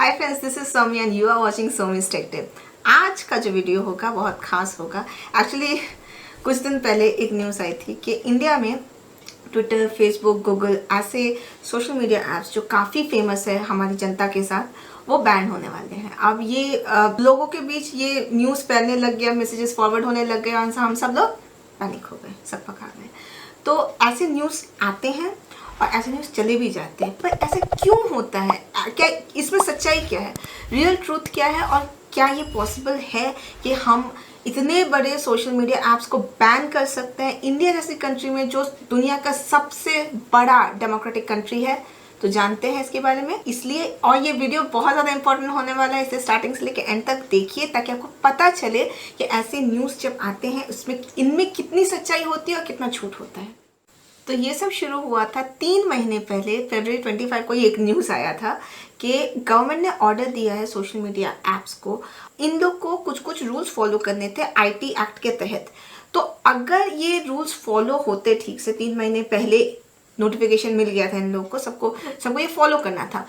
Hi friends, this is Somi and you are watching Somi's tech tip. आज का जो video होगा बहुत खास होगा। एक्चुअली कुछ दिन पहले एक न्यूज़ आई थी कि इंडिया में ट्विटर, फेसबुक, गूगल ऐसे सोशल मीडिया ऐप्स जो काफ़ी फेमस है हमारी जनता के साथ, वो बैन होने वाले हैं। अब ये लोगों के बीच ये न्यूज़ फैलने लग गया, मैसेजेस फॉरवर्ड होने लग गए और हम सब लोग पैनिक हो गए, सब पका गए। तो ऐसे न्यूज़ आते हैं और ऐसे न्यूज़ चले भी जाते हैं, पर ऐसा क्यों होता है? क्या इसमें सच्चाई क्या है, रियल ट्रूथ क्या है, और क्या ये पॉसिबल है कि हम इतने बड़े सोशल मीडिया ऐप्स को बैन कर सकते हैं इंडिया जैसी कंट्री में, जो दुनिया का सबसे बड़ा डेमोक्रेटिक कंट्री है? तो जानते हैं इसके बारे में, इसलिए और ये वीडियो बहुत ज़्यादा इंपॉर्टेंट होने वाला है। इसे स्टार्टिंग से लेकर एंड तक देखिए ताकि आपको पता चले कि ऐसे न्यूज़ जब आते हैं उसमें इनमें कितनी सच्चाई होती है और कितना झूठ होता है। तो ये सब शुरू हुआ था 3 महीने पहले, फरवरी 25 को ये एक न्यूज़ आया था कि गवर्नमेंट ने ऑर्डर दिया है सोशल मीडिया ऐप्स को, इन लोग को कुछ कुछ रूल्स फॉलो करने थे आईटी एक्ट के तहत। तो अगर ये रूल्स फॉलो होते ठीक से, 3 महीने पहले नोटिफिकेशन मिल गया था इन लोगों को, सबको ये फॉलो करना था।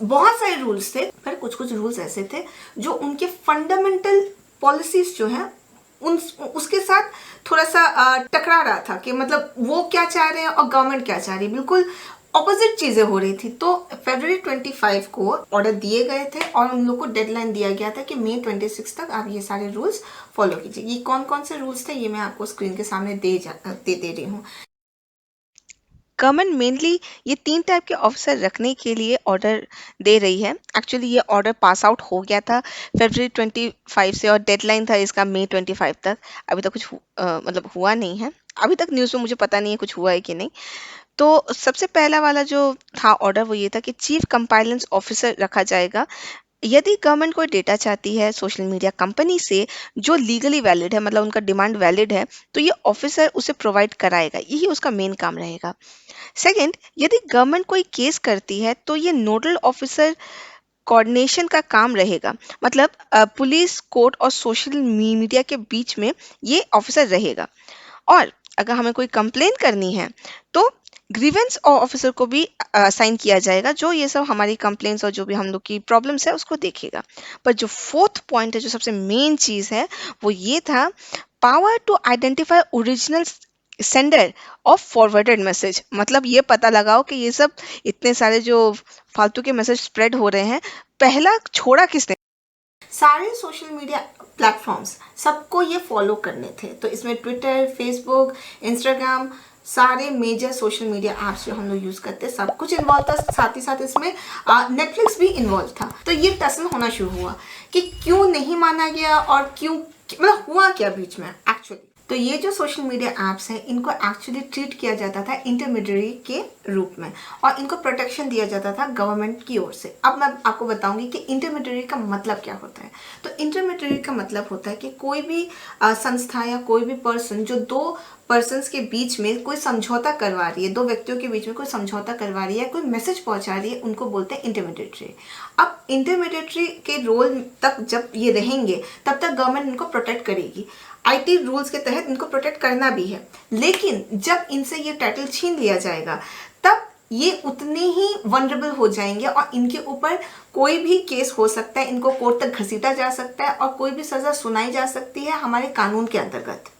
बहुत सारे रूल्स थे, पर कुछ कुछ रूल्स ऐसे थे जो उनके फंडामेंटल पॉलिसीज जो हैं उसके साथ थोड़ा सा टकरा रहा था कि मतलब वो क्या चाह रहे हैं और गवर्नमेंट क्या चाह रही है, बिल्कुल ऑपोजिट चीज़ें हो रही थी। तो फरवरी 25 को ऑर्डर दिए गए थे और उन लोग को डेडलाइन दिया गया था कि मई 26 तक आप ये सारे रूल्स फॉलो कीजिए। ये कौन कौन से रूल्स थे ये मैं आपको स्क्रीन के सामने दे रही हूँ। गवर्नमेंट मेनली ये 3 टाइप के ऑफिसर रखने के लिए ऑर्डर दे रही है। एक्चुअली ये ऑर्डर पास आउट हो गया था फरवरी 25 से और डेडलाइन था इसका मई 25 तक। अभी तक कुछ मतलब हुआ नहीं है। अभी तक न्यूज़ में मुझे पता नहीं है कुछ हुआ है कि नहीं। तो सबसे पहला वाला जो था ऑर्डर वो ये था कि चीफ कंप्लायंस ऑफिसर रखा जाएगा। यदि गवर्नमेंट कोई डेटा चाहती है सोशल मीडिया कंपनी से जो लीगली वैलिड है, मतलब उनका डिमांड वैलिड है, तो ये ऑफिसर उसे प्रोवाइड कराएगा। यही उसका मेन काम रहेगा। सेकंड, यदि गवर्नमेंट कोई केस करती है तो ये नोडल ऑफिसर कोऑर्डिनेशन का काम रहेगा। मतलब पुलिस, कोर्ट और सोशल मीडिया के बीच में ये ऑफिसर रहेगा। और अगर हमें कोई कंप्लेन करनी है तो ग्रीवेंस ऑफिसर को भी असाइन किया जाएगा, जो ये सब हमारी कंप्लेंट्स और जो भी हम लोग की प्रॉब्लम्स है उसको देखेगा। पर जो फोर्थ पॉइंट है, जो सबसे मेन चीज़ है, वो ये था power to identify original sender of forwarded message. मतलब ये पता लगाओ कि ये सब इतने सारे जो फालतू के मैसेज स्प्रेड हो रहे हैं, पहला छोड़ा किसने। सारे सोशल मीडिया प्लेटफॉर्म्स सबको ये फॉलो करने थे। तो इसमें ट्विटर, फेसबुक, इंस्टाग्राम, सारे मेजर सोशल मीडिया ऐप्स जो हम लोग यूज़ करते हैं, सब कुछ इन्वॉल्व था। साथ ही साथ इसमें नेटफ्लिक्स भी इन्वॉल्व था। तो ये टसल होना शुरू हुआ कि क्यों नहीं माना गया और क्यों, मतलब हुआ क्या बीच में एक्चुअली। तो ये जो सोशल मीडिया ऐप्स हैं, इनको एक्चुअली ट्रीट किया जाता था इंटरमीडियरी के रूप में और इनको प्रोटेक्शन दिया जाता था गवर्नमेंट की ओर से। अब मैं आपको बताऊंगी कि इंटरमीडियरी का मतलब क्या होता है। तो इंटरमीडियरी का मतलब होता है कि कोई भी संस्था या कोई भी पर्सन जो दो पर्सन्स के बीच में कोई समझौता करवा रही है, दो व्यक्तियों के बीच में कोई समझौता करवा रही है, कोई मैसेज पहुंचा रही है, उनको बोलते हैं इंटरमीडिएटरी। अब इंटरमीडिएटरी के रोल तक जब ये रहेंगे तब तक गवर्नमेंट इनको प्रोटेक्ट करेगी। आईटी रूल्स के तहत इनको प्रोटेक्ट करना भी है। लेकिन जब इनसे ये टाइटल छीन लिया जाएगा तब ये उतने ही वनरेबल हो जाएंगे और इनके ऊपर कोई भी केस हो सकता है, इनको कोर्ट तक घसीटा जा सकता है और कोई भी सजा सुनाई जा सकती है हमारे कानून के अंतर्गत।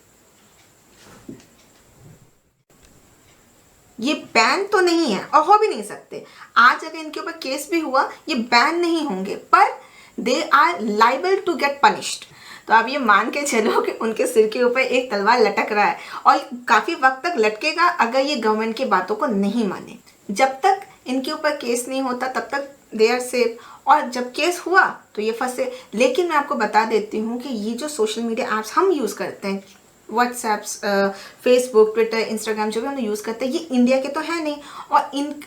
ये बैन तो नहीं है और हो भी नहीं सकते। आज अगर इनके ऊपर केस भी हुआ, ये बैन नहीं होंगे, पर they are liable to get punished. तो आप ये मान के चलो कि उनके सिर के ऊपर एक तलवार लटक रहा है और काफ़ी वक्त तक लटकेगा अगर ये गवर्नमेंट की बातों को नहीं माने। जब तक इनके ऊपर केस नहीं होता तब तक दे आर सेफ, और जब केस हुआ तो ये फंसे। लेकिन मैं आपको बता देती हूँ कि ये जो सोशल मीडिया ऐप्स हम यूज़ करते हैं, व्हाट्सएप्स, फेसबुक, ट्विटर, इंस्टाग्राम, जो भी हम यूज़ करते हैं, ये इंडिया के तो है नहीं।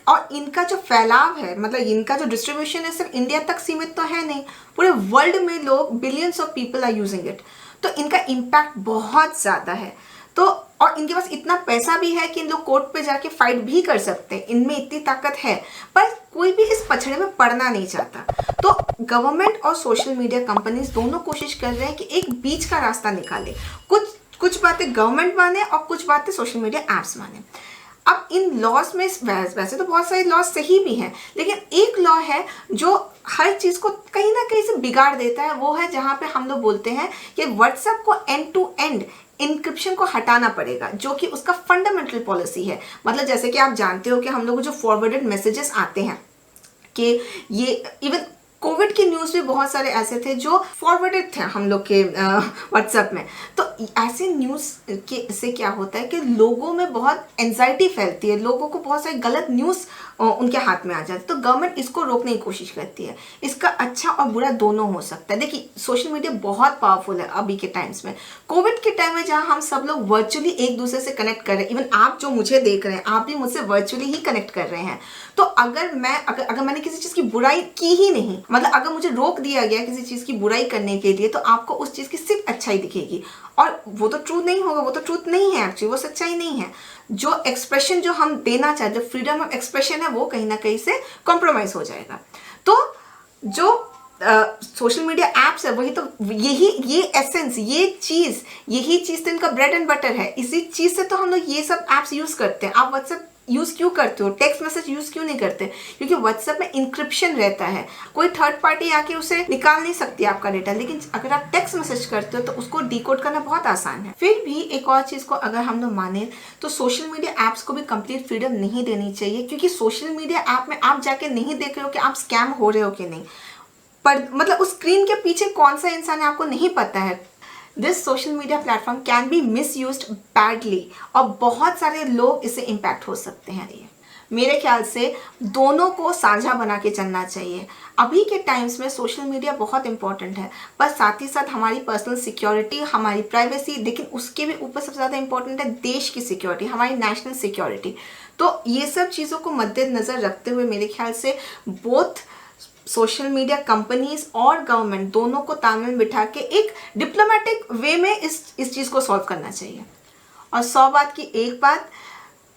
और इनका जो फैलाव है, मतलब इनका जो डिस्ट्रीब्यूशन है, सिर्फ इंडिया तक सीमित तो है नहीं, पूरे वर्ल्ड में लोग, billions of people are using it. तो इनका इम्पैक्ट बहुत ज़्यादा है। तो और इनके पास इतना पैसा भी है कि इन लोग कोर्ट पे जाके फाइट भी कर सकते हैं, इनमें इतनी ताकत है। पर कोई भी इस पछड़े में पड़ना नहीं चाहता। तो गवर्नमेंट और सोशल मीडिया कंपनीज दोनों कोशिश कर रहे हैं कि एक बीच का रास्ता निकाले। कुछ बातें गवर्नमेंट माने और कुछ बातें सोशल मीडिया ऐप्स माने। अब इन लॉस में वैसे तो बहुत सारे लॉस सही भी हैं, लेकिन एक लॉ है जो हर चीज़ को कहीं ना कहीं से बिगाड़ देता है। वो है जहाँ पे हम लोग बोलते हैं कि व्हाट्सएप को एंड टू एंड इंक्रिप्शन को हटाना पड़ेगा, जो कि उसका फंडामेंटल पॉलिसी है। मतलब जैसे कि आप जानते हो कि हम लोग को जो फॉरवर्डेड मैसेजेस आते हैं कि ये इवन कोविड की न्यूज़ भी बहुत सारे ऐसे थे जो फॉरवर्डेड थे हम लोग के व्हाट्सएप में। तो ऐसे न्यूज़ के से क्या होता है कि लोगों में बहुत एंजाइटी फैलती है, लोगों को बहुत सारी गलत न्यूज़ उनके हाथ में आ जाती है। तो गवर्नमेंट इसको रोकने की कोशिश करती है। इसका अच्छा और बुरा दोनों हो सकता है। देखिए, सोशल मीडिया बहुत पावरफुल है अभी के टाइम्स में। कोविड के टाइम में जहाँ हम सब लोग वर्चुअली एक दूसरे से कनेक्ट कर रहे हैं, इवन आप जो मुझे देख रहे हैं आप भी मुझसे वर्चुअली ही कनेक्ट कर रहे हैं। तो अगर मैंने किसी चीज़ की बुराई की ही नहीं, मतलब अगर मुझे रोक दिया गया किसी चीज़ की बुराई करने के लिए, तो आपको उस चीज़ की सिर्फ अच्छाई दिखेगी। और वो तो ट्रूथ नहीं होगा, वो तो ट्रूथ नहीं है, एक्चुअली वो सच्चाई नहीं है। जो एक्सप्रेशन जो हम देना चाहते, जो फ्रीडम ऑफ एक्सप्रेशन है, वो कहीं ना कहीं से कॉम्प्रोमाइज हो जाएगा। तो जो सोशल मीडिया एप्स है वही तो ये एसेंस, यही चीज़ तो इनका ब्रेड एंड बटर है। इसी चीज़ से तो हम लोग ये सब एप्स यूज़ करते हैं। आप व्हाट्सएप यूज़ क्यों करते हो, टेक्स्ट मैसेज यूज़ क्यों नहीं करते? क्योंकि व्हाट्सएप में इंक्रिप्शन रहता है, कोई थर्ड पार्टी आके उसे निकाल नहीं सकती आपका डेटा। लेकिन अगर आप टेक्स्ट मैसेज करते हो तो उसको डिकोड करना बहुत आसान है। फिर भी एक और चीज़ को अगर हम लोग माने तो सोशल मीडिया ऐप्स को भी कंप्लीट फ्रीडम नहीं देनी चाहिए, क्योंकि सोशल मीडिया ऐप में आप जाके नहीं देख रहे हो कि आप स्कैम हो रहे हो कि नहीं, पर मतलब उस स्क्रीन के पीछे कौन सा इंसान है आपको नहीं पता है। This social media platform can be misused badly, और बहुत सारे लोग इससे इम्पैक्ट हो सकते हैं। मेरे ख्याल से दोनों को साझा बना के चलना चाहिए। अभी के टाइम्स में सोशल मीडिया बहुत इंपॉर्टेंट है, पर साथ ही साथ हमारी पर्सनल सिक्योरिटी, हमारी प्राइवेसी, लेकिन उसके भी ऊपर सबसे ज़्यादा इंपॉर्टेंट है देश की सिक्योरिटी, हमारी नेशनल सिक्योरिटी। तो ये सब चीज़ों को मद्देनज़र रखते हुए मेरे ख्याल से बोथ सोशल मीडिया कंपनीज और गवर्नमेंट दोनों को तालमेल बिठा के एक डिप्लोमेटिक वे में इस चीज़ को सॉल्व करना चाहिए। और 100 बात की एक बात,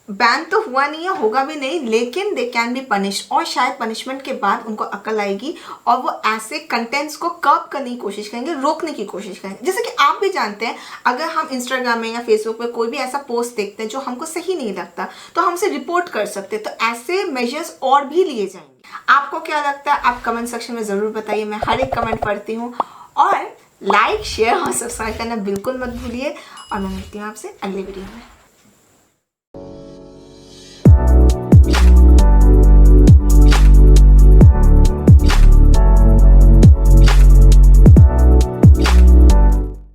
बैन तो हुआ नहीं है, होगा भी नहीं, लेकिन दे कैन बी पनिश्ड, और शायद पनिशमेंट के बाद उनको अक्ल आएगी और वो ऐसे कंटेंट्स को कर्ब करने की कोशिश करेंगे, रोकने की कोशिश करेंगे। जैसे कि आप भी जानते हैं, अगर हम इंस्टाग्राम में या फेसबुक पे कोई भी ऐसा पोस्ट देखते हैं जो हमको सही नहीं लगता, तो हमसे रिपोर्ट कर सकते हैं। तो ऐसे मेजर्स और भी लिए जाएंगे। आपको क्या लगता है? आप कमेंट सेक्शन में ज़रूर बताइए, मैं हर एक कमेंट पढ़ती हूँ। और लाइक, शेयर और सब्सक्राइब करना बिल्कुल मत भूलिए, और मैं मिलती हूँ आपसे अगले वीडियो में।